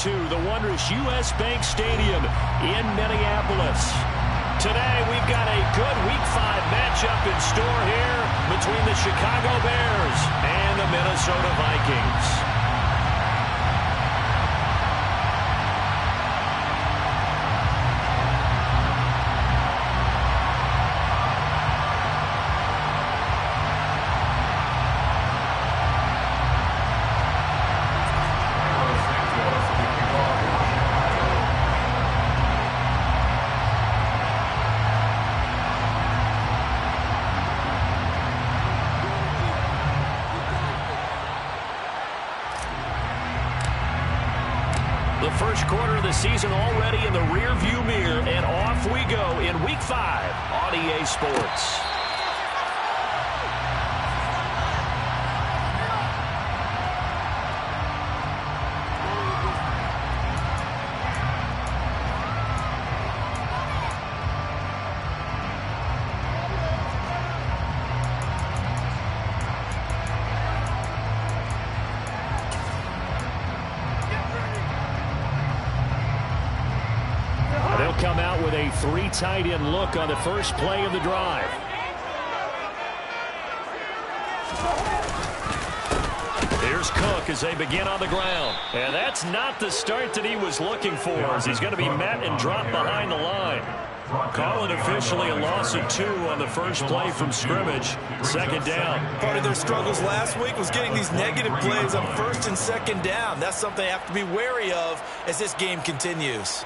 to the wondrous U.S. Bank Stadium in Minneapolis. Today, we've got a good Week 5 matchup in store here between the Chicago Bears and the Minnesota Vikings. The first quarter of the season already in the rear-view mirror, and off we go in Week 5 on EA Sports. They'll come out with a 3 tight end look on the first play of the drive. Here's Cook as they begin on the ground. And that's not the start that he was looking for, as he's going to be met and dropped behind the line. Calling officially a loss of 2 on the first play from scrimmage. Second down. Part of their struggles last week was getting these negative plays on first and second down. That's something they have to be wary of as this game continues.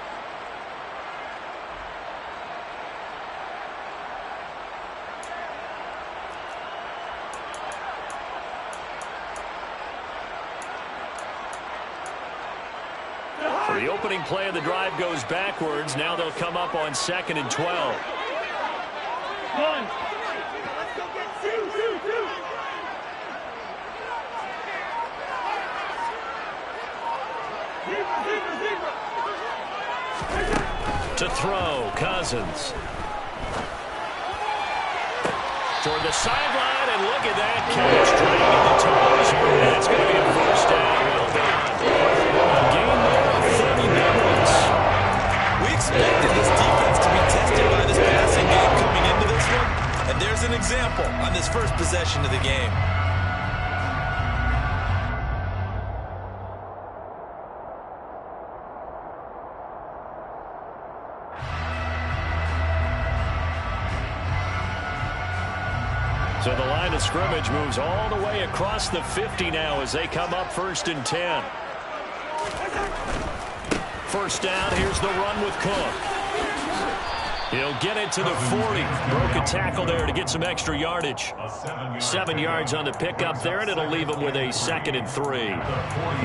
The opening play of the drive goes backwards. Now they'll come up on 2nd and 12. To throw, Cousins. Toward the sideline, and look at that catch. Dragging the toes. And it's going to be a first down. Well done. Game there of 30 minutes. We expected this defense to be tested by this passing game coming into this one. And there's an example on this first possession of the game. So the line of scrimmage moves all the way across the 50 now as they come up 1st and 10. First down, here's the run with Cook. He'll get it to the 40. Broke a tackle there to get some extra yardage. 7 yards on the pickup there, and it'll leave him with a 2nd and 3.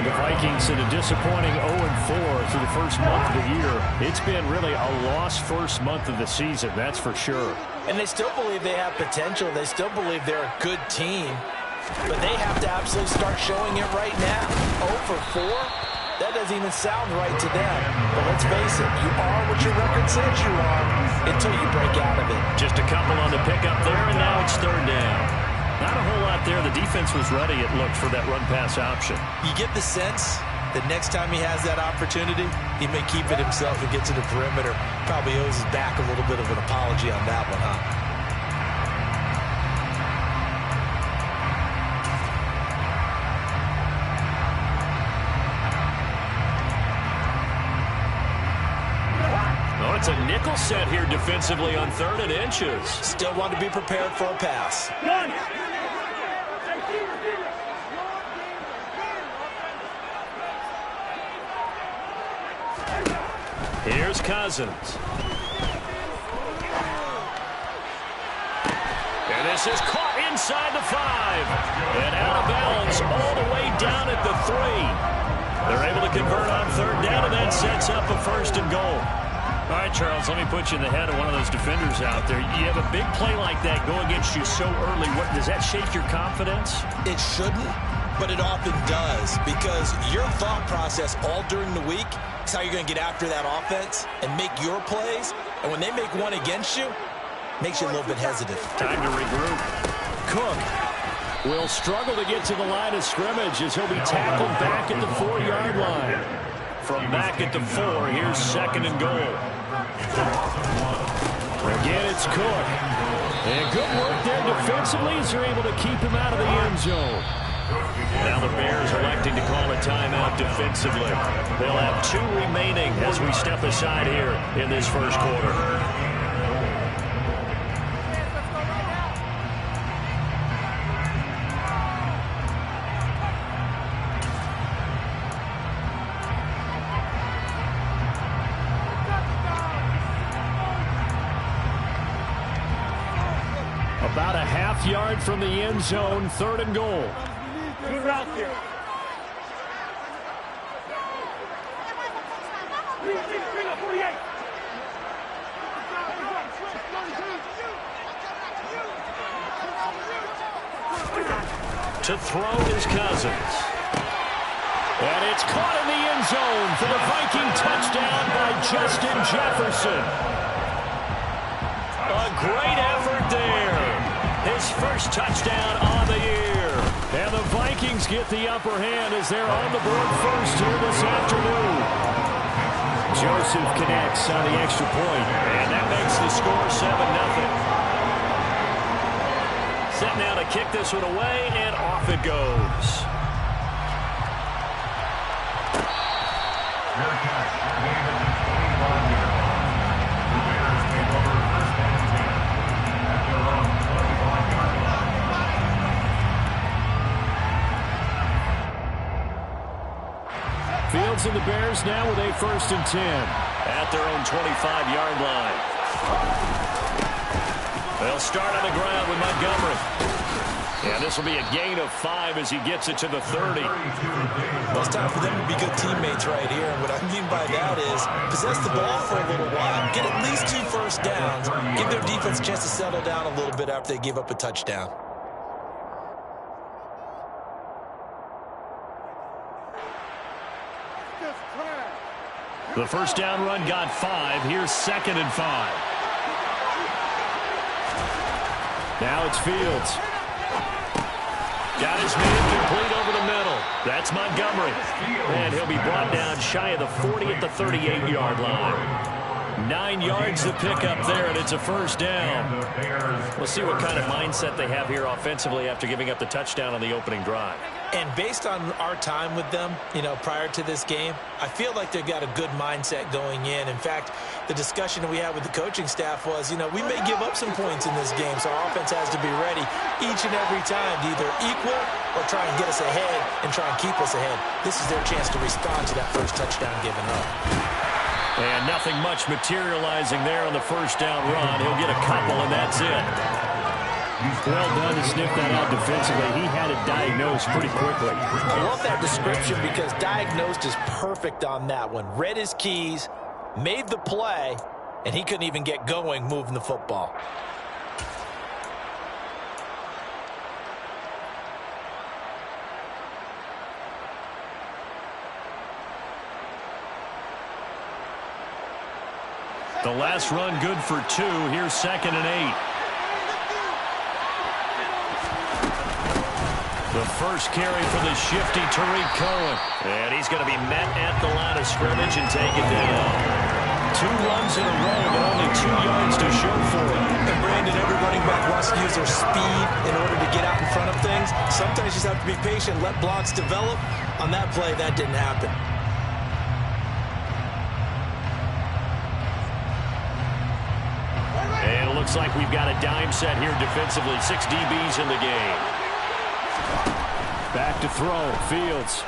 The Vikings in a disappointing 0-4 through the first month of the year. It's been really a lost first month of the season, that's for sure. And they still believe they have potential. They still believe they're a good team. But they have to absolutely start showing it right now. 0-4? That doesn't even sound right to them. But let's face it, you are what your record says you are until you break out of it. Just a couple on the pickup there, and now it's 3rd down. Not a whole lot there. The defense was ready, it looked, for that run-pass option. You get the sense that next time he has that opportunity, he may keep it himself and get to the perimeter. Probably owes his back a little bit of an apology on that one, huh? It's a nickel set here defensively on 3rd and inches. Still want to be prepared for a pass. Here's Cousins. And this is caught inside the 5. And out of bounds all the way down at the 3. They're able to convert on 3rd down, and that sets up a 1st and goal. All right, Charles, let me put you in the head of one of those defenders out there. You have a big play like that go against you so early. Does that shake your confidence? It shouldn't, but it often does, because your thought process all during the week is how you're going to get after that offense and make your plays. And when they make one against you, it makes you a little bit hesitant. Time to regroup. Cook will struggle to get to the line of scrimmage as he'll be tackled back at the 4-yard line. from back at the 4. Here's 2nd and goal. Again, it's Cook. And good work there defensively as they're able to keep him out of the end zone. Now the Bears electing to call a timeout defensively. They'll have 2 remaining as we step aside here in this first quarter. About a half yard from the end zone, 3rd and goal. Good route here. To throw is Cousins. And it's caught in the end zone for the Viking touchdown by Justin Jefferson. A great effort there. His first touchdown on the year. And the Vikings get the upper hand as they're on the board first here this afternoon. Joseph connects on the extra point. And that makes the score 7-0. Set now to kick this one away, and off it goes. Fields and the Bears now with a 1st and 10. At their own 25-yard line. They'll start on the ground with Montgomery. And this will be a gain of 5 as he gets it to the 30. Well, it's time for them to be good teammates right here. And what I mean by that is possess the ball for a little while, get at least 2 first downs, give their defense a chance to settle down a little bit after they give up a touchdown. The first down run got 5. Here's 2nd and 5. Now it's Fields. Got his man complete over the middle. That's Montgomery. And he'll be brought down shy of the 40 at the 38-yard line. 9 yards to pick up there, and it's a first down. We'll see what kind of mindset they have here offensively after giving up the touchdown on the opening drive. And based on our time with them, prior to this game, I feel like they've got a good mindset going in. In fact, the discussion that we had with the coaching staff was, we may give up some points in this game, so our offense has to be ready each and every time to either equal or try and get us ahead and try and keep us ahead. This is their chance to respond to that first touchdown given up. And nothing much materializing there on the first down run. He'll get a couple, and that's it. Well done to sniff that out defensively. He had it diagnosed pretty quickly. I love that description because diagnosed is perfect on that one. Read his keys, made the play, and he couldn't even get going moving the football. The last run good for 2. Here's 2nd and 8. The first carry for the shifty Tariq Cohen. And he's going to be met at the line of scrimmage and taken down. 2 runs in a row, but only 2 yards to show for it. And Brandon, every running back wants to use their speed in order to get out in front of things. Sometimes you just have to be patient, let blocks develop. On that play, that didn't happen. And it looks like we've got a dime set here defensively. 6 DBs in the game. Back to throw. Fields.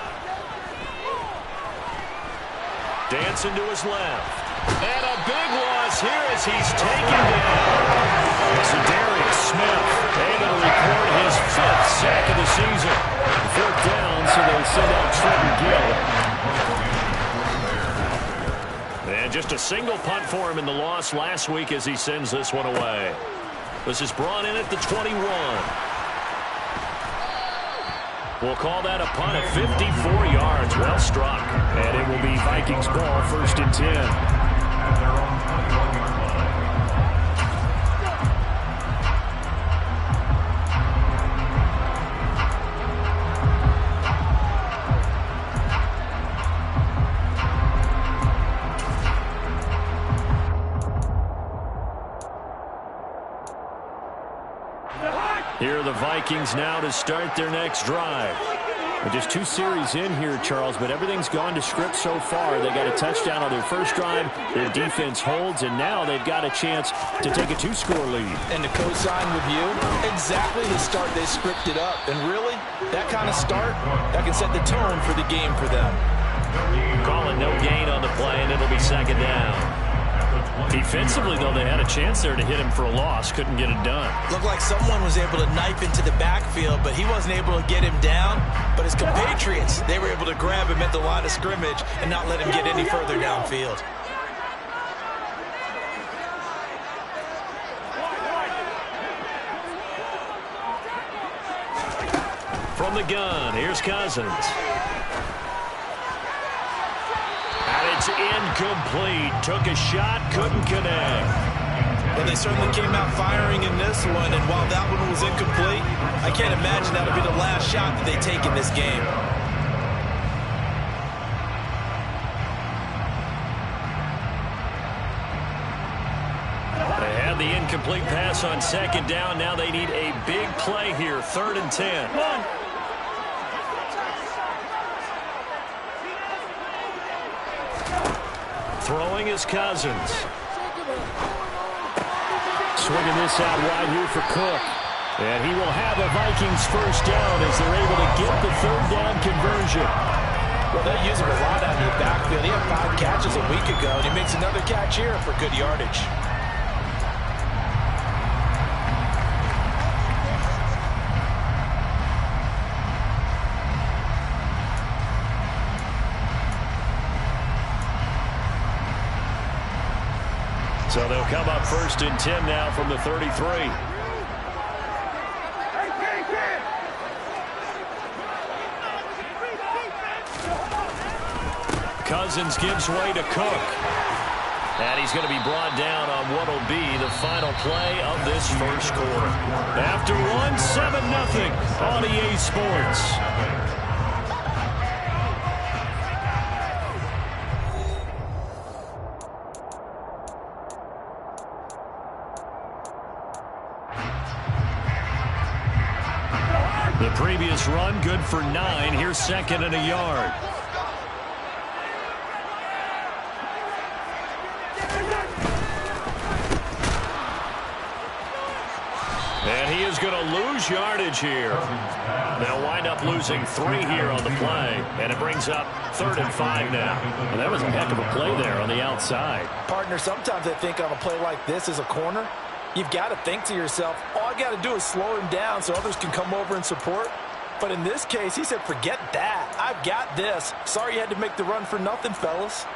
Dancing to his left. And a big loss here as he's taken down. So Darius Smith able to record his 5th sack of the season. 4th down, so they send out Trevor Gill. And just a single punt for him in the loss last week as he sends this one away. This is brought in at the 21. We'll call that a punt of 54 yards. Well struck. And it will be Vikings ball, 1st and 10. Here are the Vikings now to start their next drive. Well, just 2 series in here, Charles, but everything's gone to script so far. They got a touchdown on their first drive. Their defense holds, and now they've got a chance to take a 2-score lead. And to co-sign with you, exactly the start they scripted up. And really, that kind of start, that can set the tone for the game for them. Calling no gain on the play, and it'll be second down. Defensively, though, they had a chance there to hit him for a loss. Couldn't get it done. Looked like someone was able to knife into the backfield, but he wasn't able to get him down. But his compatriots, they were able to grab him at the line of scrimmage and not let him get any further downfield. From the gun, here's Cousins. It's incomplete. Took a shot, couldn't connect. Well, they certainly came out firing in this one, and while that one was incomplete, I can't imagine that'll be the last shot that they take in this game. They had the incomplete pass on second down. Now they need a big play here, 3rd and 10. Come on. Throwing is Cousins. Swinging this out wide here for Cook. And he will have a Vikings first down as they're able to get the 3rd down conversion. Well, they use him a lot out of the backfield. He had 5 catches a week ago, and he makes another catch here for good yardage. So they'll come up 1st and 10 now from the 33. Cousins gives way to Cook. And he's going to be brought down on what will be the final play of this first quarter. After one, 7-0 on EA Sports. The previous run, good for 9. Here's 2nd and a yard. And he is going to lose yardage here. They'll wind up losing 3 here on the play. And it brings up 3rd and 5 now. Well, that was a heck of a play there on the outside. Partner, sometimes I think on a play like this as a corner, you've got to think to yourself, all I got to do is slow him down so others can come over and support. But in this case, he said, forget that. I've got this. Sorry you had to make the run for nothing, fellas.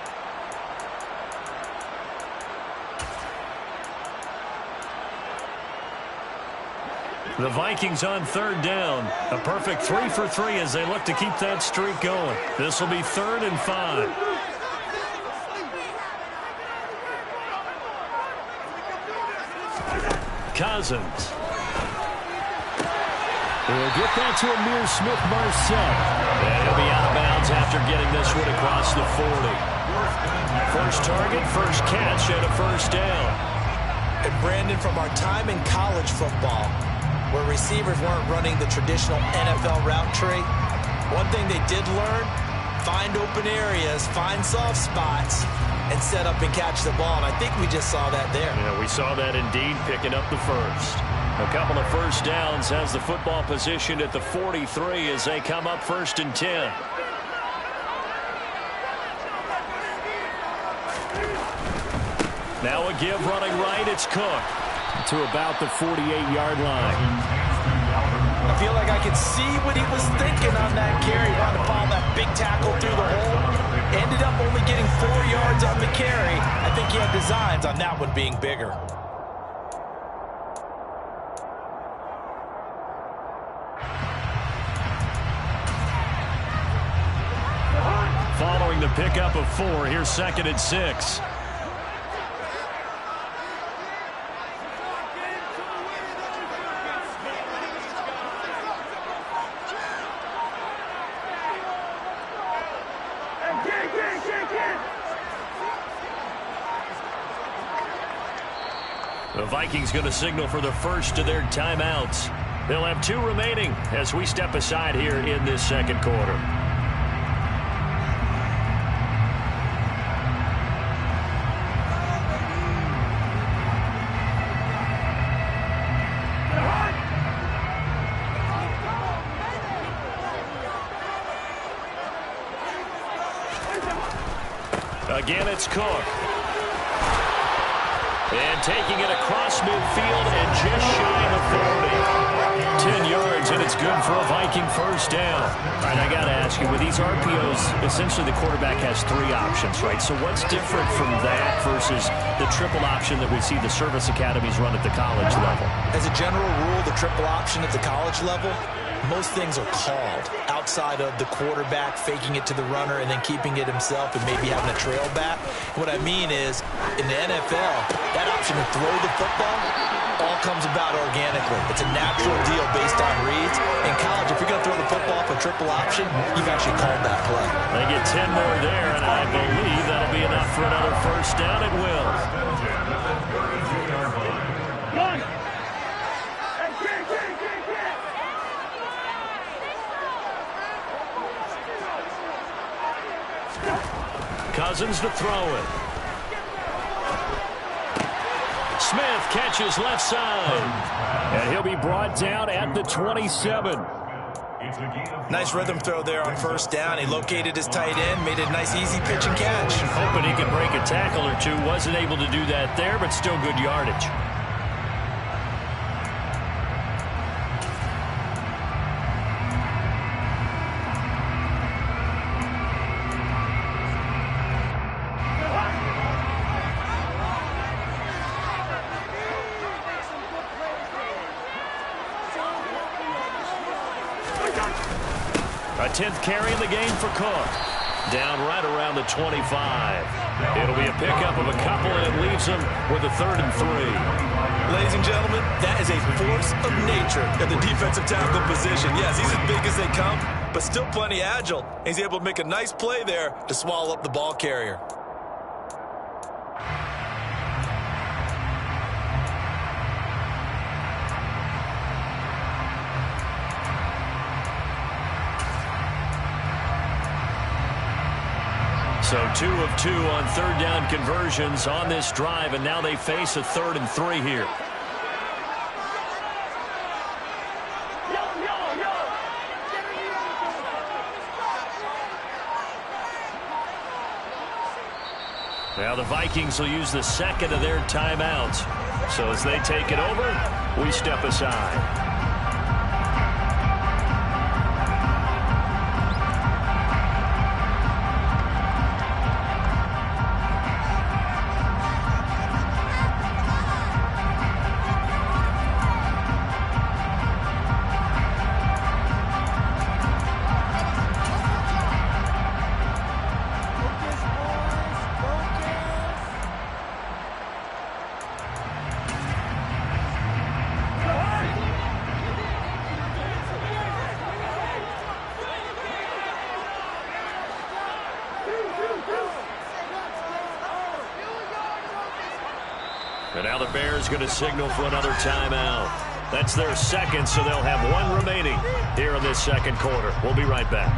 The Vikings on 3rd down. A perfect 3 for 3 as they look to keep that streak going. This will be 3rd and 5. Cousins. We'll get that to Amir Smith-Marset. And he'll be out of bounds after getting this one across the 40. First target, first catch, and a first down. And Brandon, from our time in college football, where receivers weren't running the traditional NFL route tree, one thing they did learn, find open areas, find soft spots, and set up and catch the ball. And I think we just saw that there. Yeah, we saw that indeed, picking up the first. A couple of first downs, has the football position at the 43 as they come up 1st and 10. Now a give running right, it's Cook. To about the 48-yard line. I feel like I can see what he was thinking on that carry. Wanted to follow that big tackle through the hole. Ended up only getting 4 yards on the carry. I think he had designs on that one being bigger. Following the pickup of 4, here's 2nd and 6. The Vikings going to signal for the first of their timeouts. They'll have 2 remaining as we step aside here in this second quarter. Again, it's Cook. And taking it across midfield and just shy of 40. 10 yards, and it's good for a Viking first down. All right, I got to ask you, with these RPOs, essentially the quarterback has 3 options, right? So what's different from that versus the triple option that we see the service academies run at the college level? As a general rule, the triple option at the college level, most things are called outside of the quarterback faking it to the runner and then keeping it himself and maybe having a trail back. What I mean is, in the NFL, that option to throw the football all comes about organically. It's a natural deal based on reads. In college, if you're going to throw the football for triple option, you've actually called that play. They get 10 more there, and I believe that'll be enough for another first down. It will. Cousins to throw it. Smith catches left side. And he'll be brought down at the 27. Nice rhythm throw there on first down. He located his tight end, made a nice easy pitch and catch. Hoping he could break a tackle or two. Wasn't able to do that there, but still good yardage. A 10th carry in the game for Cook. Down right around the 25. It'll be a pickup of a couple, and it leaves him with a 3rd and 3. Ladies and gentlemen, that is a force of nature at the defensive tackle position. Yes, he's as big as they come, but still plenty agile. He's able to make a nice play there to swallow up the ball carrier. So 2 of 2 on 3rd down conversions on this drive, and now they face a 3rd and 3 here. Now the Vikings will use the 2nd of their timeouts. So as they take it over, we step aside. And now the Bears going to signal for another timeout. That's their 2nd, so they'll have 1 remaining here in this second quarter. We'll be right back.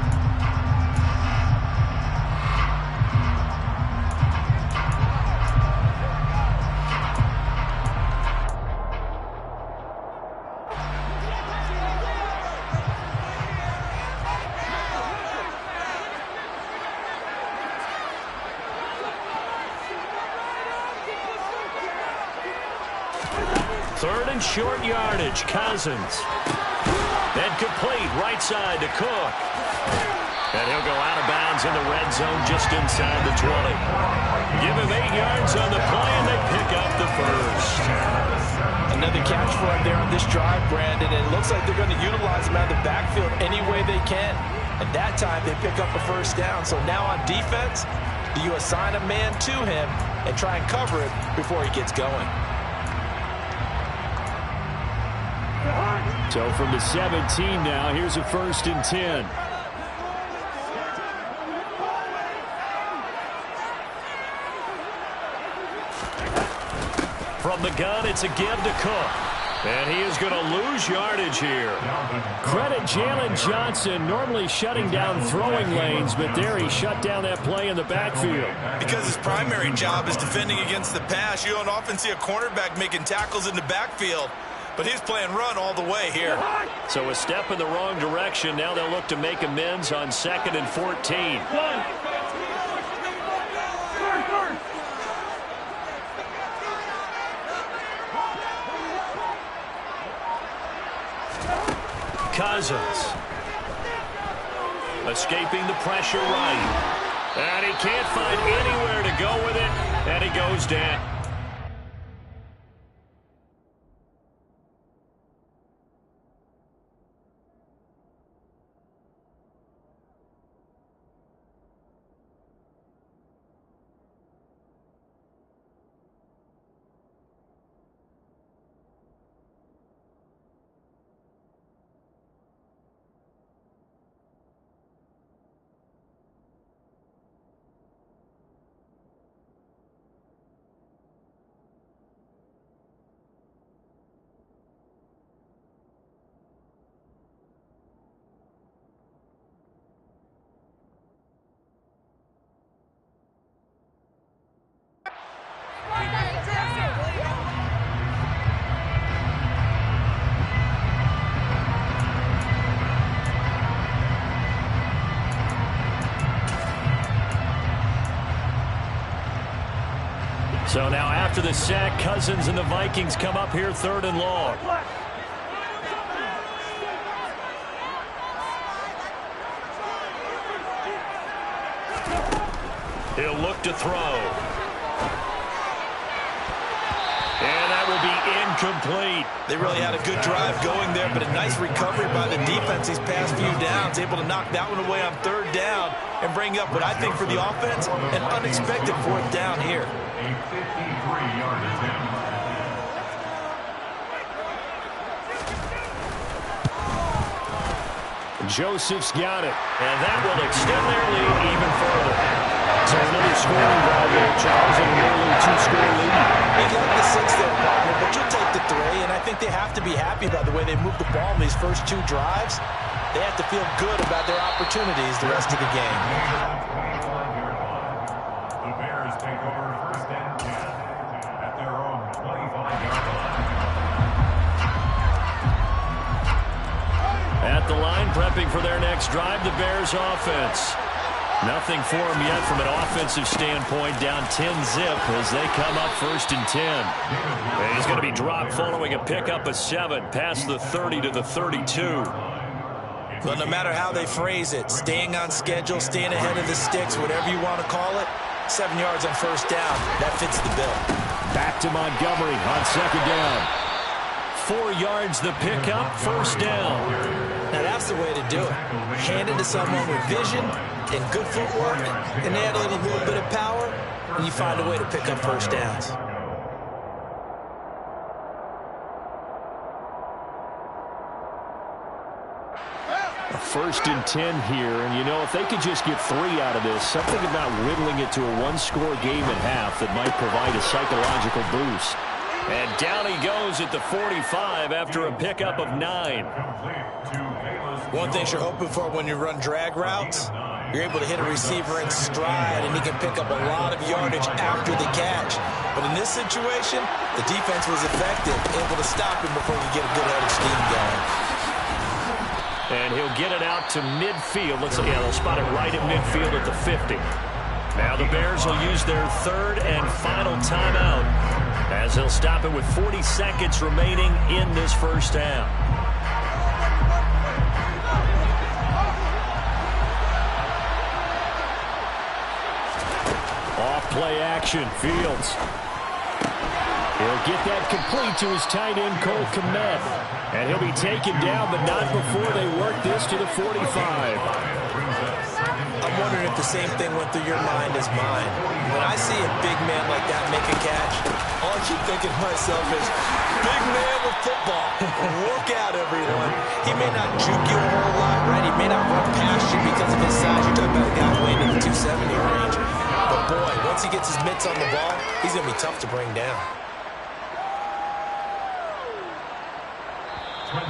Short yardage, Cousins. Then complete, right side to Cook. And he'll go out of bounds in the red zone just inside the 20. Give him 8 yards on the play, and they pick up the first. Another catch for him there on this drive, Brandon, and it looks like they're going to utilize him out of the backfield any way they can. And that time, they pick up a first down. So now on defense, do you assign a man to him and try and cover it before he gets going? So from the 17 now, here's a 1st and 10. From the gun, it's a give to Cook. And he is going to lose yardage here. Credit Jalen Johnson, normally shutting down throwing lanes, but there he shut down that play in the backfield. Because his primary job is defending against the pass. You don't often see a cornerback making tackles in the backfield, but he's playing run all the way here. So a step in the wrong direction. Now they'll look to make amends on 2nd and 14. Cousins. Escaping the pressure right. And he can't find anywhere to go with it. And he goes down. So now after the sack, Cousins and the Vikings come up here 3rd and long. He'll look to throw. And that will be incomplete. They really had a good drive going there, but a nice recovery by the defense these past few downs. Able to knock that one away on 3rd down and bring up what I think for the offense, an unexpected 4th down here. A 53-yard attempt. Joseph's got it. And that will extend their lead even further. So another scoring drive there, Charles, and an early 2-score lead. You got the 6 there, partner, but you'll take the 3, and I think they have to be happy by the way they moved the ball in these first 2 drives. They have to feel good about their opportunities the rest of the game. The Bears take over 1st and 10 at their own 25-yard line. At the line, prepping for their next drive, the Bears offense. Nothing for him yet from an offensive standpoint, down 10-zip as they come up 1st and 10. And he's going to be dropped following a pickup of 7, past the 30 to the 32. But no matter how they phrase it, staying on schedule, staying ahead of the sticks, whatever you want to call it, 7 yards on 1st down, that fits the bill. Back to Montgomery on 2nd down. 4 yards the pickup, 1st down. Now that's the way to do it. Hand it to someone with vision and good footwork, and add a little bit of power, and you find a way to pick up 1st downs. A 1st and 10 here, and you know, if they could just get 3 out of this, something about whittling it to a 1-score game at half that might provide a psychological boost. And down he goes at the 45 after a pickup of 9. One thing you're hoping for when you run drag routes, you're able to hit a receiver in stride, and he can pick up a lot of yardage after the catch. But in this situation, the defense was effective, able to stop him before he get a good head of steam going. And he'll get it out to midfield. Yeah, they'll spot it right at midfield at the 50. Now the Bears will use their 3rd and final timeout, as they'll stop it with 40 seconds remaining in this 1st down. Off play action, Fields. He'll get that complete to his tight end, Cole Kmet. And he'll be taken down, but not before they work this to the 45. I'm wondering if the same thing went through your mind as mine. When I see a big man like that make a catch, all I keep thinking to myself is, big man with football. Look out, everyone. He may not juke you a whole lot, right? He may not run past you because of his size. You're talking about a guy weighing in the 270 range. But boy, once he gets his mitts on the ball, he's going to be tough to bring down. So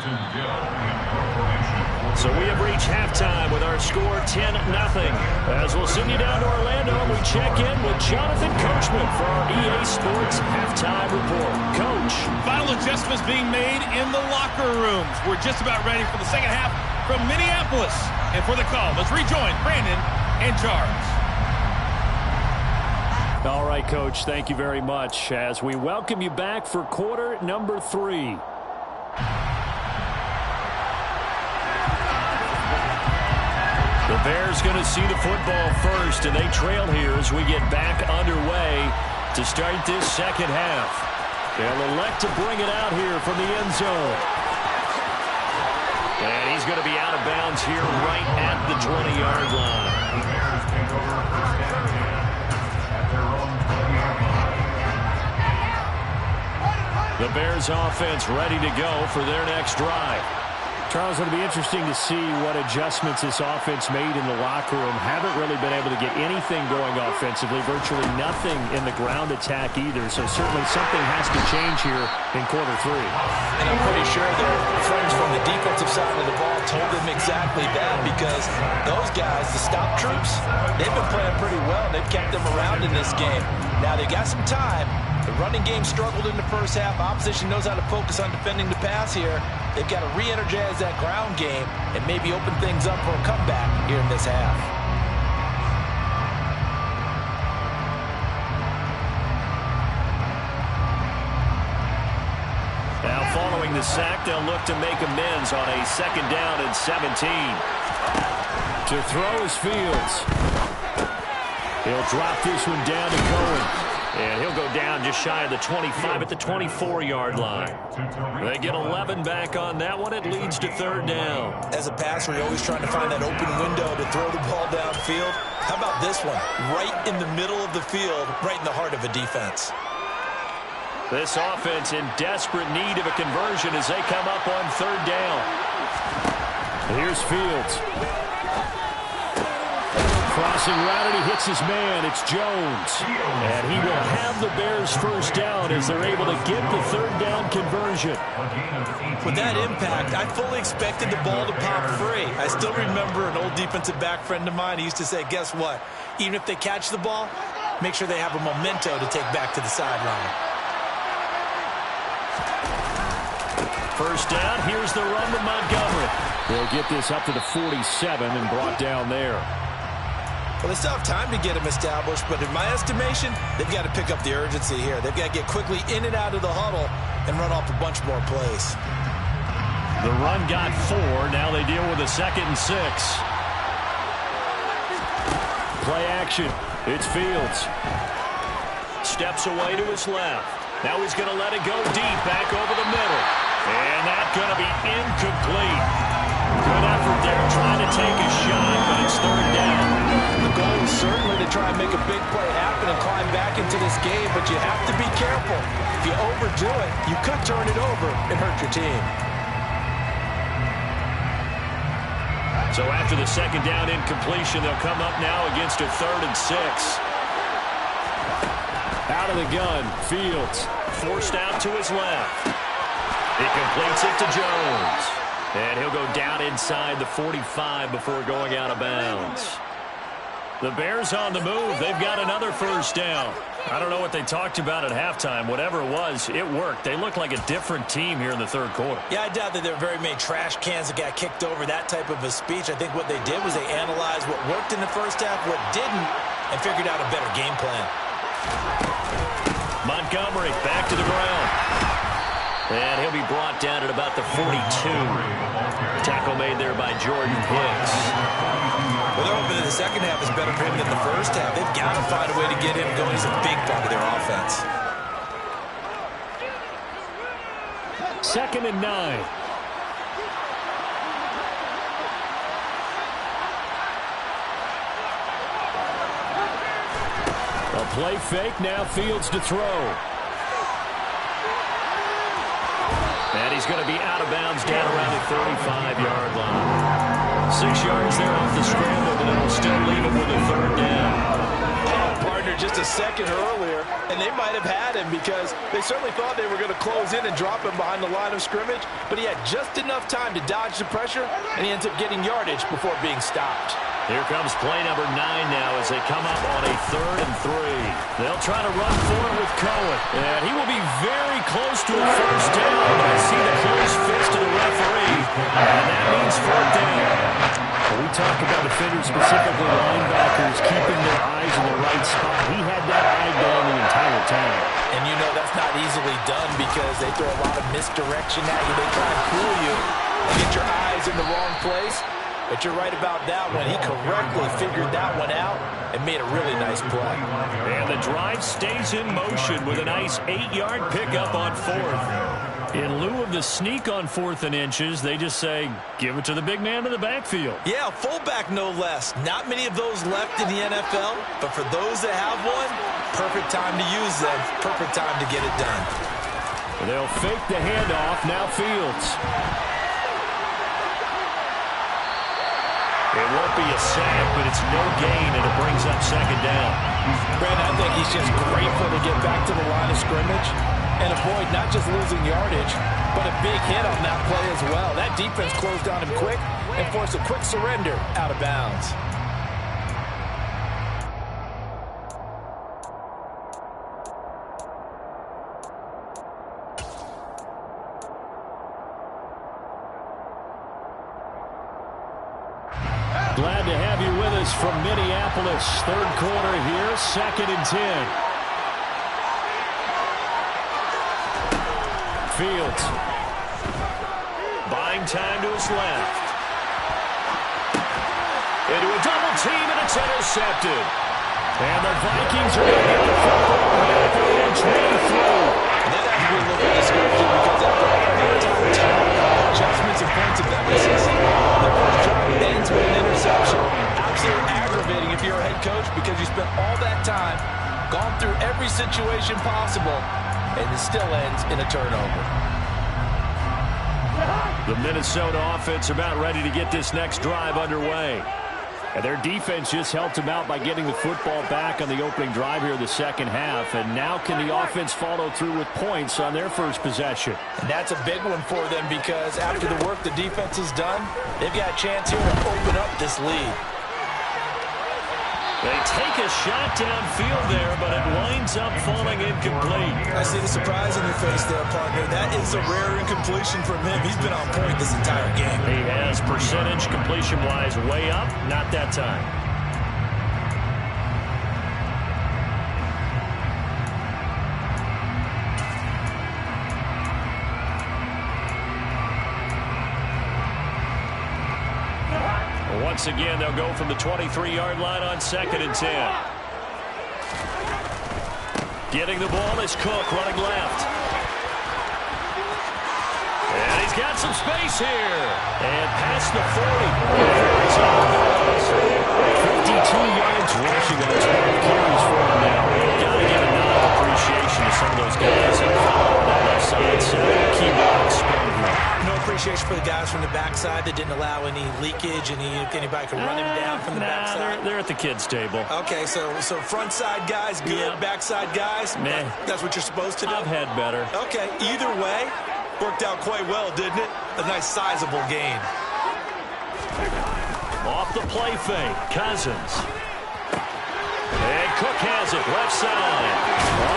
we have reached halftime with our score 10-0. As we'll send you down to Orlando, we check in with Jonathan Coachman for our EA Sports Halftime Report. Coach. Final adjustments being made in the locker rooms. We're just about ready for the second half from Minneapolis. And for the call, let's rejoin Brandon and Charles. All right, Coach, thank you very much as we welcome you back for quarter number 3. The Bears going to see the football first, and they trail here as we get back underway to start this second half. They'll elect to bring it out here from the end zone. And he's going to be out of bounds here right at the 20-yard line. The Bears take over first down at their own 20-yard line. The Bears offense ready to go for their next drive. Charles, it'll be interesting to see what adjustments this offense made in the locker room. Haven't really been able to get anything going offensively, virtually nothing in the ground attack either. So certainly something has to change here in quarter 3. And I'm pretty sure their friends from the defensive side of the ball told them exactly that, because those guys, the stop troops, they've been playing pretty well. They've kept them around in this game. Now they got some time. The running game struggled in the first half. Opposition knows how to focus on defending the pass here. They've got to re-energize that ground game and maybe open things up for a comeback here in this half. Now following the sack, they'll look to make amends on a second down and 17. To throw is Fields. He'll drop this one down to Cohen. And he'll go down just shy of the 25 at the 24-yard line. They get 11 back on that one. It leads to third down. As a passer, you're always trying to find that open window to throw the ball downfield. How about this one? Right in the middle of the field, right in the heart of a defense. This offense in desperate need of a conversion as they come up on third down. Here's Fields. Crossing route, and he hits his man. It's Jones. And he will have the Bears first down as they're able to get the third down conversion. With that impact, I fully expected the ball to pop free. I still remember an old defensive back friend of mine. He used to say, guess what? Even if they catch the ball, make sure they have a memento to take back to the sideline. First down, here's the run with Montgomery. They'll get this up to the 47 and brought down there. Well, they still have time to get him established, but in my estimation, they've got to pick up the urgency here. They've got to get quickly in and out of the huddle and run off a bunch more plays. The run got 4. Now they deal with a 2nd and 6. Play action. It's Fields. Steps away to his left. Now he's going to let it go deep back over the middle. And that's going to be incomplete. Good effort there trying to take a shot, but it's third down. The goal is certainly to try and make a big play happen and climb back into this game, but you have to be careful. If you overdo it, you could turn it over and hurt your team. So after the second down incompletion, they'll come up now against a 3rd and 6. Out of the gun, Fields. Forced out to his left. He completes it to Jones. And he'll go down inside the 45 before going out of bounds. The Bears on the move. They've got another first down. I don't know what they talked about at halftime. Whatever it was, it worked. They look like a different team here in the third quarter. Yeah, I doubt that there were very many trash cans that got kicked over, that type of a speech. I think what they did was they analyzed what worked in the first half, what didn't, and figured out a better game plan. Montgomery back to the ground. And he'll be brought down at about the 42. Tackle made there by Jordan Hicks. Well, they're hoping that the second half is better for him than the first half. They've got to find a way to get him going. He's a big part of their offense. 2nd and 9. A play fake, now Fields to throw. And he's going to be out of bounds down around the 35-yard line. 6 yards there off the scramble, but it'll still leave him with a third down. Oh, partner, surrender just a second earlier, and they might have had him because they certainly thought they were going to close in and drop him behind the line of scrimmage, but he had just enough time to dodge the pressure, and he ends up getting yardage before being stopped. Here comes play number 9 now as they come up on a 3rd and 3. They'll try to run for it with Cohen, and he will be very close to a first down, but I see the close fist of the referee, and that means 4th down. We talk about defenders, specifically linebackers, keeping their eyes in the right spot. He had that eye down the entire time. And you know that's not easily done because they throw a lot of misdirection at you. They try and fool you and get your eyes in the wrong place. But you're right about that one. He correctly figured that one out and made a really nice play. And the drive stays in motion with a nice 8-yard pickup on 4th. In lieu of the sneak on 4th and inches, they just say, give it to the big man in the backfield. Yeah, fullback no less. Not many of those left in the NFL, but for those that have one, perfect time to use them. Perfect time to get it done. They'll fake the handoff. Now Fields. It won't be a sack, but it's no gain, and it brings up 2nd down. Brandon, I think he's just grateful to get back to the line of scrimmage and avoid not just losing yardage, but a big hit on that play as well. That defense closed on him quick and forced a quick surrender out of bounds. Glad to have you with us from Minneapolis. 3rd quarter here, 2nd and 10. Fields. Buying time to his left. Into a double team, and it's intercepted. And the Vikings are going to get the football back on 23. That has to be a little bit discouraging because after all their time, adjustments and points of emphasis, the first drive ends with an interception. Absolutely aggravating if you're a head coach because you spent all that time, gone through every situation possible, and it still ends in a turnover. The Minnesota offense about ready to get this next drive underway. And their defense just helped them out by getting the football back on the opening drive here in the 2nd half. And now can the offense follow through with points on their first possession? And that's a big one for them because after the work the defense has done, they've got a chance here to open up this lead. They take a shot downfield there, but it winds up falling incomplete. I see the surprise on your face there, partner. That is a rare incompletion from him. He's been on point this entire game. He has percentage completion-wise way up, not that time. Once again, they'll go from the 23-yard line on 2nd and 10. Getting the ball is Cook running left. And he's got some space here. And past the 40. 52 yards rushing on 12 carries for him now. Got to give a nod of appreciation to some of those guys that follow on that left side. So key ball exploded here. No appreciation for the guys from the backside that didn't allow any leakage and anybody could run him down from the backside. They're at the kids' table. Okay, so front side guys good, Yeah. backside guys, Meh. that's what you're supposed to do? I've had better. Okay, either way, worked out quite well, didn't it? A nice sizable gain. Off the play fake, Cousins. And Cook has it, left side.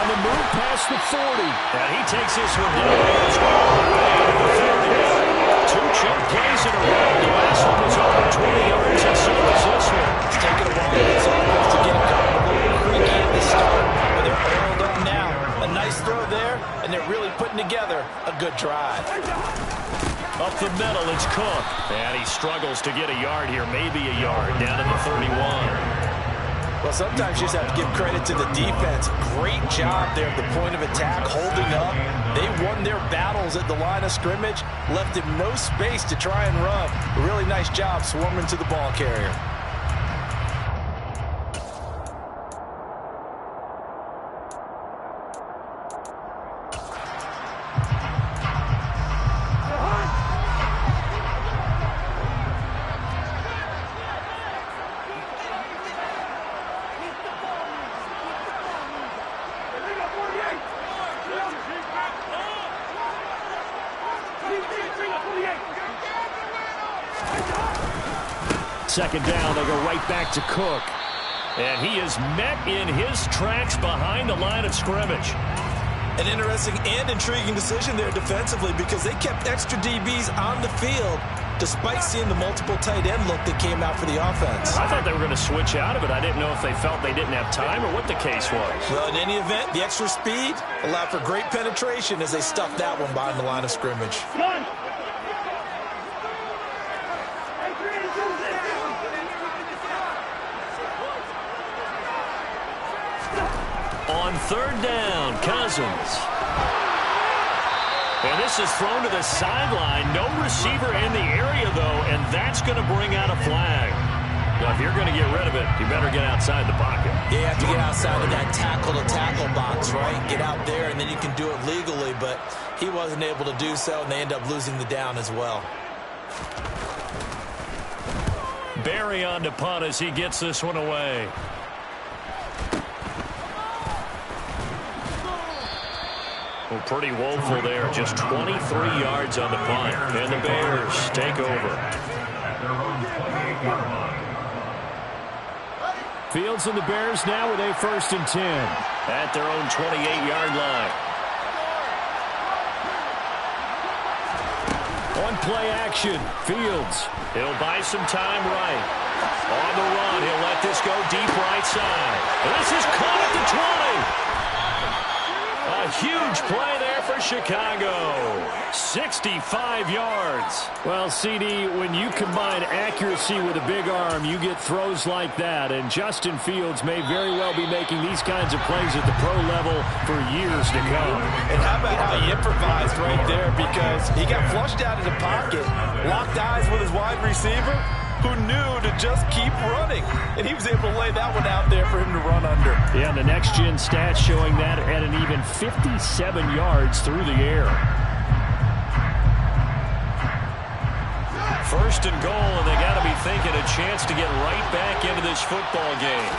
On the move past the 40. And he takes this one down. The 30. 2 choke plays in a row. The last one was over 20 yards, and so was this one. It's taken a while for this offense to get going. A little creaky at the start, but they're oiled up now. A nice throw there, and they're really putting together a good drive. Up the middle, it's Cook. And he struggles to get a yard here, maybe a yard, down to the 31. Well, sometimes you just have to give credit to the defense. Great job there at the point of attack, holding up. They won their battles at the line of scrimmage, left him no space to try and run. A really nice job swarming to the ball carrier. second down. They go right back to Cook. And he is met in his tracks behind the line of scrimmage. An interesting and intriguing decision there defensively because they kept extra DBs on the field despite seeing the multiple tight end look that came out for the offense. I thought they were going to switch out of it. I didn't know if they felt they didn't have time or what the case was. Well, in any event, the extra speed allowed for great penetration as they stuffed that one behind the line of scrimmage. On third down, Cousins. And this is thrown to the sideline. No receiver in the area, though, and that's going to bring out a flag. Now, if you're going to get rid of it, you better get outside the pocket. Yeah, you have to get outside of that tackle-to-tackle box, right? Get out there, and then you can do it legally, but he wasn't able to do so, and they end up losing the down as well. Barry on to punt as he gets this one away. Well, pretty woeful there. Just 23 yards on the punt. And the Bears take over. Fields and the Bears now with a 1st and 10. At their own 28-yard line. On play action, Fields. He'll buy some time right. On the run, he'll let this go deep right side. And this is caught at the 20. A huge play there for Chicago. 65 yards. Well, CD, when you combine accuracy with a big arm, you get throws like that. And Justin Fields may very well be making these kinds of plays at the pro level for years to come. And how about how he improvised right there, because he got flushed out of the pocket, locked eyes with his wide receiver, who knew to just keep running. And he was able to lay that one out there for him to run under. Yeah, and the next-gen stats showing that at an even 57 yards through the air. 1st and goal, and they got to be thinking a chance to get right back into this football game.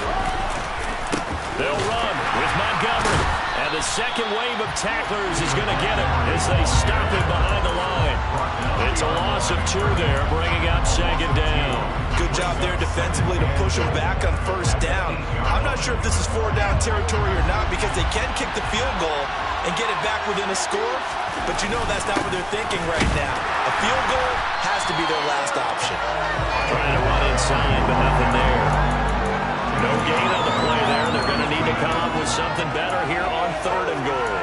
They'll run with Montgomery. And the second wave of tacklers is going to get him as they stop him behind the line. It's a loss of 2 there, bringing up 2nd down. Good job there defensively to push him back on 1st down. I'm not sure if this is 4-down territory or not, because they can kick the field goal and get it back within a score, but you know that's not what they're thinking right now. A field goal has to be their last option. Trying to run inside, but nothing there. No gain on the play there. They're going to need to come up with something better here on 3rd and goal.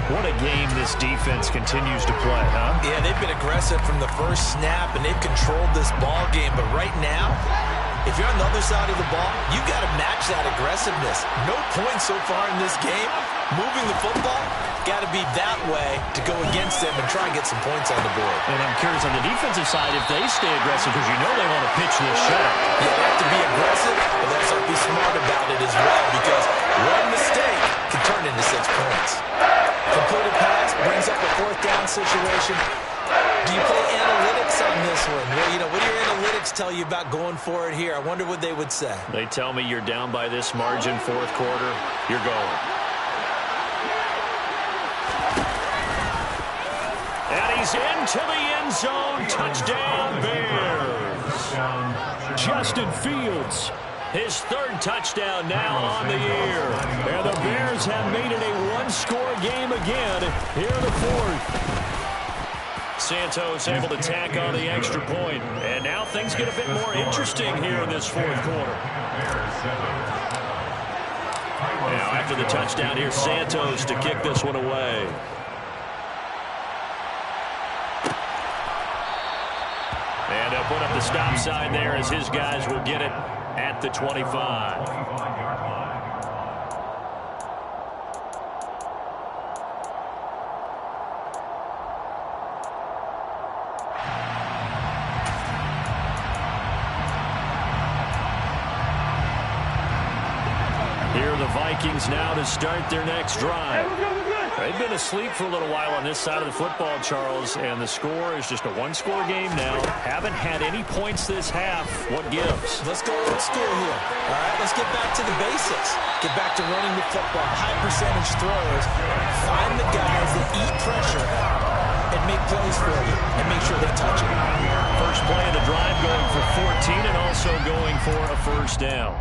What a game this defense continues to play, huh? Yeah, they've been aggressive from the first snap, and they've controlled this ball game. But right now, if you're on the other side of the ball, you got to match that aggressiveness. No points so far in this game. Moving the football, got to be that way to go against them and try and get some points on the board. And I'm curious on the defensive side if they stay aggressive, because you know they want to pitch this shot. Yeah, they have to be aggressive, but they also have to be smart about it as well, because one mistake can turn into 6 points. Completed pass brings up a 4th down situation. Do you play analytics on this one? Well, you know, what do your analytics tell you about going for it here? I wonder what they would say. They tell me you're down by this margin 4th quarter, you're going. And he's into the end zone. Touchdown, Bears. Justin Fields. His 3rd touchdown now on the year. And the Bears have made it a 1-score game again here in the 4th. Santos able to tack on the extra point. And now things get a bit more interesting here in this 4th quarter. Now after the touchdown, here's Santos to kick this one away. And they'll put up the stop sign there as his guys will get it at the 25. Here are the Vikings now to start their next drive. They've been asleep for a little while on this side of the football, Charles, and the score is just a 1-score game now. Haven't had any points this half. What gives? Let's go old school here. All right, let's get back to the basics. Get back to running the football, high percentage throws. Find the guys that eat pressure and make plays for you and make sure they touch it. First play of the drive going for 14 and also going for a first down.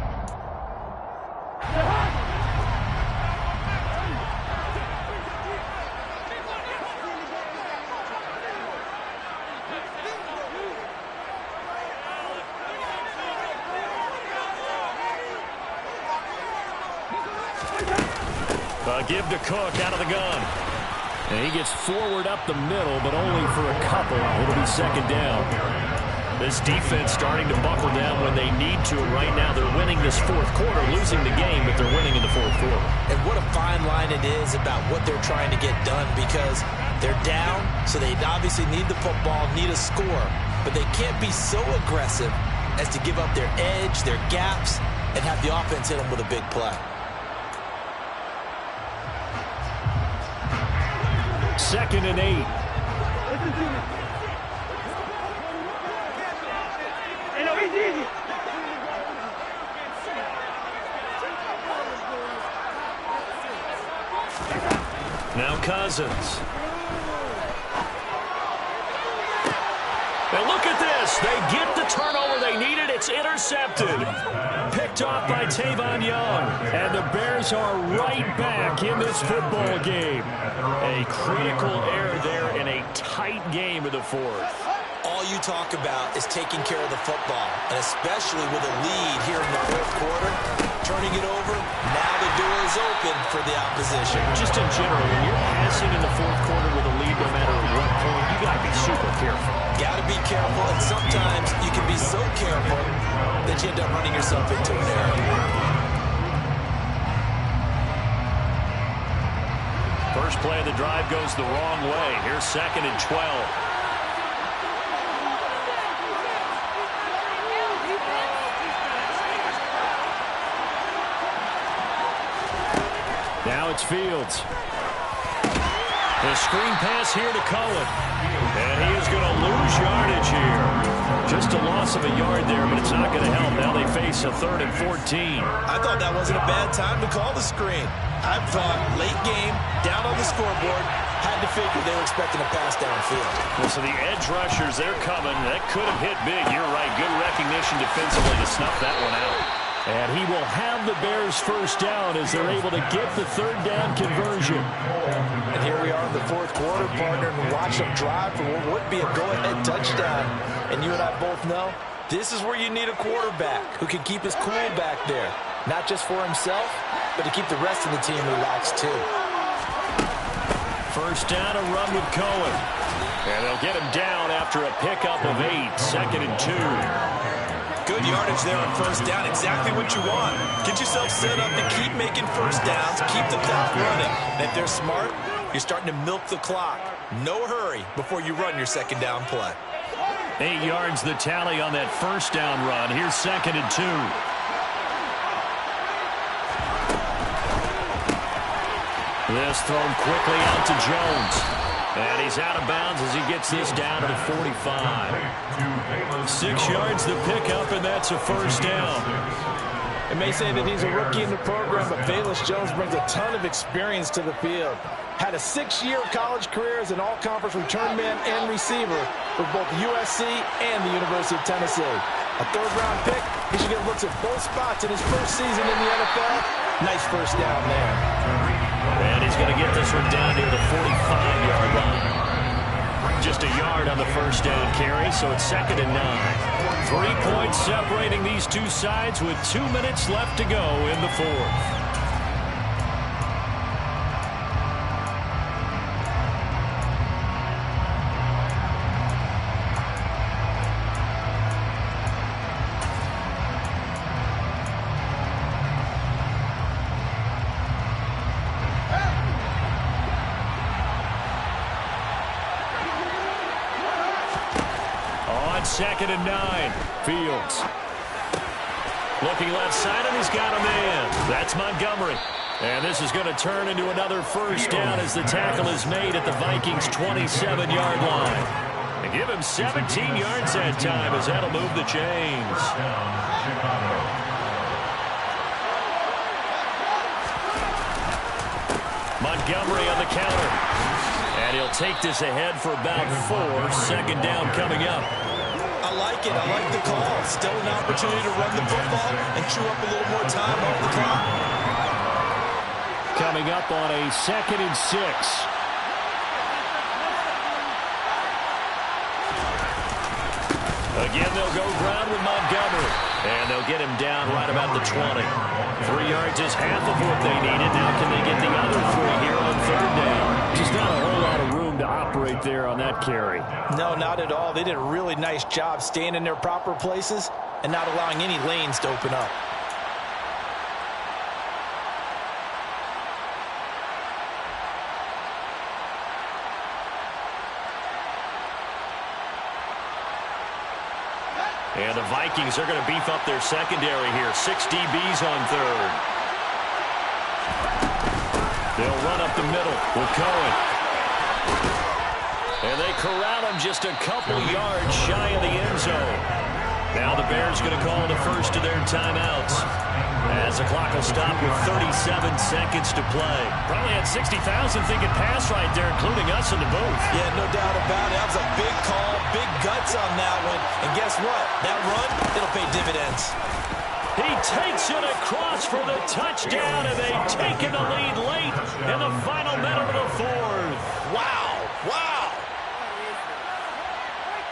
Give to Cook out of the gun. And he gets forward up the middle, but only for a couple. It'll be second down. This defense starting to buckle down when they need to. Right now they're winning this fourth quarter, losing the game, but they're winning in the fourth quarter. And what a fine line it is about what they're trying to get done, because they're down, so they obviously need the football, need a score, but they can't be so aggressive as to give up their edge, their gaps, and have the offense hit them with a big play. Second and 8. Now Cousins. And look at this. They get the turnover they needed. It's intercepted. Picked off by Tavon Young. And the Bears are right back in this football game. A critical error there in a tight game of the fourth. All you talk about is taking care of the football, and especially with a lead here in the fourth quarter, turning it over, now the door is open for the opposition. Just in general, when you're passing in the fourth quarter with a lead, no matter what point, you got to be super careful. Got to be careful, and sometimes you can be so careful that you end up running yourself into an error. First play of the drive goes the wrong way. Here's second and 12. Now it's Fields. The screen pass here to Cohen. And he is going to lose yardage here. Just a loss of a yard there, but it's not going to help. Now they face a 3rd and 14. I thought that wasn't a bad time to call the screen. I thought late game, down on the scoreboard, had to figure they were expecting a pass downfield. Well, so the edge rushers, they're coming. That could have hit big. You're right. Good recognition defensively to snuff that one out. And he will have the Bears first down as they're able to get the 3rd down conversion. And here we are in the fourth quarter, partner, and watch them drive for what would be a go-ahead touchdown. And you and I both know this is where you need a quarterback who can keep his cool back there. Not just for himself, but to keep the rest of the team relaxed too. First down, a run with Cohen. And they'll get him down after a pickup of 8. 2nd and 2. Good yardage there on first down. Exactly what you want. Get yourself set up to keep making first downs, keep the clock running. And if they're smart, you're starting to milk the clock. No hurry before you run your second down play. 8 yards the tally on that first down run. Here's 2nd and 2. This thrown quickly out to Jones. And he's out of bounds as he gets this down to the 45. 6 yards the pickup, and that's a first down. It may say that he's a rookie in the program, but Velus Jones brings a ton of experience to the field. Had a 6-year college career as an all-conference return man and receiver with both USC and the University of Tennessee. A 3rd-round pick, he should get looks at both spots in his first season in the NFL. Nice first down there. And he's going to get this one down near the 45-yard line. Just a yard on the first down carry, so it's 2nd and 9. 3 points separating these two sides with 2 minutes left to go in the fourth. On 2nd and 9, Fields. Looking left side, and he's got a man. That's Montgomery. And this is going to turn into another first down as the tackle is made at the Vikings' 27-yard line. And give him 17 yards that time as that'll move the chains. Montgomery on the counter. And he'll take this ahead for about 4. Second down coming up. I like it. I like the call. Still an opportunity to run the football and chew up a little more time off the clock. Coming up on a 2nd and 6. Again, they'll go ground with Montgomery. And they'll get him down right about the 20. 3 yards is half of what they needed. Now can they get the other 3 here on 3rd down? Just not a whole lot of room to operate there on that carry. No, not at all. They did a really nice job staying in their proper places and not allowing any lanes to open up. And the Vikings are going to beef up their secondary here. 6 DBs on 3rd. They'll run up the middle with Cohen. And they corral him just a couple yards shy of the end zone. Now the Bears going to call the first of their timeouts, as the clock will stop with 37 seconds to play. Probably had 60,000 thinking pass right there, including us in the booth. Yeah, no doubt about it. That was a big call, big guts on that one. And guess what? That run, it'll pay dividends. He takes it across for the touchdown, and they've taken the lead late in the final minute of the 4th. Wow, wow.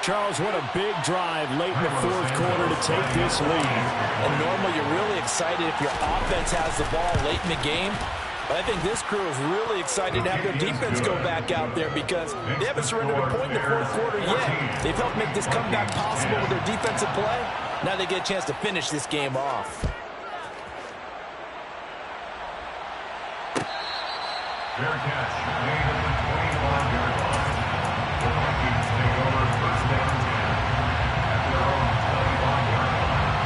Charles, what a big drive late in the 4th quarter to take this lead. And normally you're really excited if your offense has the ball late in the game. But I think this crew is really excited to have their defense go back out there because they haven't surrendered a point in the 4th quarter yet. They've helped make this comeback possible with their defensive play. Now they get a chance to finish this game off. Fair catch made at the 25-yard line. The Vikings take over 1st down 10 at their own 25-yard line.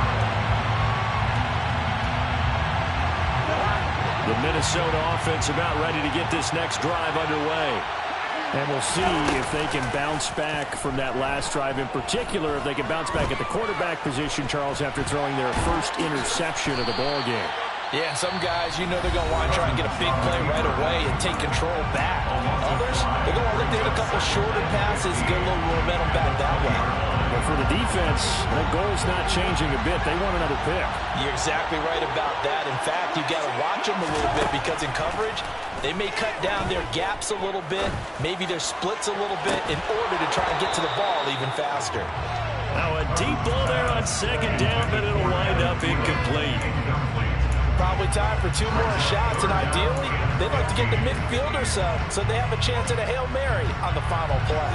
The Minnesota offense about ready to get this next drive underway. And we'll see if they can bounce back from that last drive. In particular, if they can bounce back at the quarterback position, Charles, after throwing their first interception of the ball game. Yeah, some guys, you know they're going to want to try and get a big play right away and take control back. Others, they're going to look to hit a couple shorter passes, get a little momentum back that way. But for the defense, that goal's not changing a bit. They want another pick. You're exactly right about that. In fact, you got to watch them a little bit because in coverage, they may cut down their gaps a little bit, maybe their splits a little bit in order to try and get to the ball even faster. Now a deep ball there on 2nd down, but it'll wind up incomplete. Probably time for 2 more shots, and ideally, they'd like to get to midfield or so they have a chance at a Hail Mary on the final play.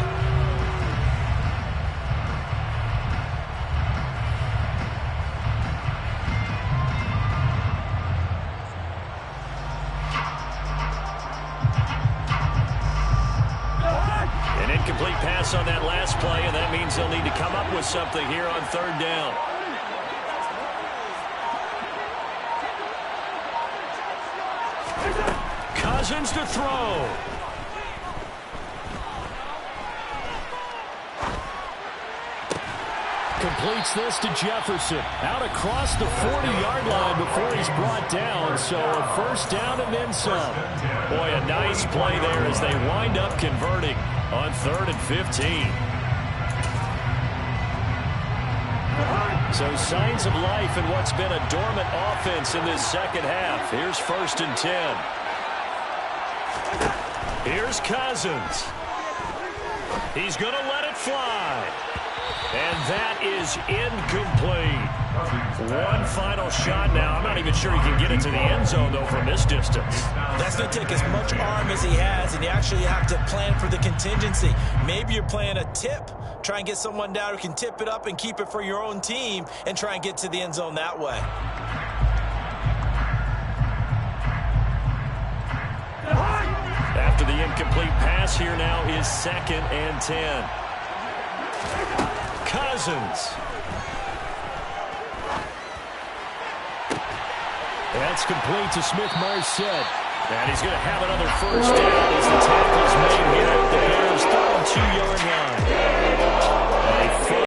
An incomplete pass on that last play, and that means they'll need to come up with something here on 3rd down. Cousins to throw. Completes this to Jefferson. Out across the 40-yard line before he's brought down. So a 1st down and then some. Boy, a nice play there as they wind up converting on 3rd and 15. So signs of life in what's been a dormant offense in this 2nd half. Here's 1st and 10. Here's Cousins. He's going to let it fly. And that is incomplete. One final shot now. I'm not even sure he can get it to the end zone, though, from this distance. That's going to take as much arm as he has, and you actually have to plan for the contingency. Maybe you're playing a tip. Try and get someone down who can tip it up and keep it for your own team and try and get to the end zone that way. After the incomplete pass, here now is 2nd and 10. Cousins. That's complete to Smith-Marset. And he's going to have another 1st down as the tackle's made here at the Bears' 32-yard line.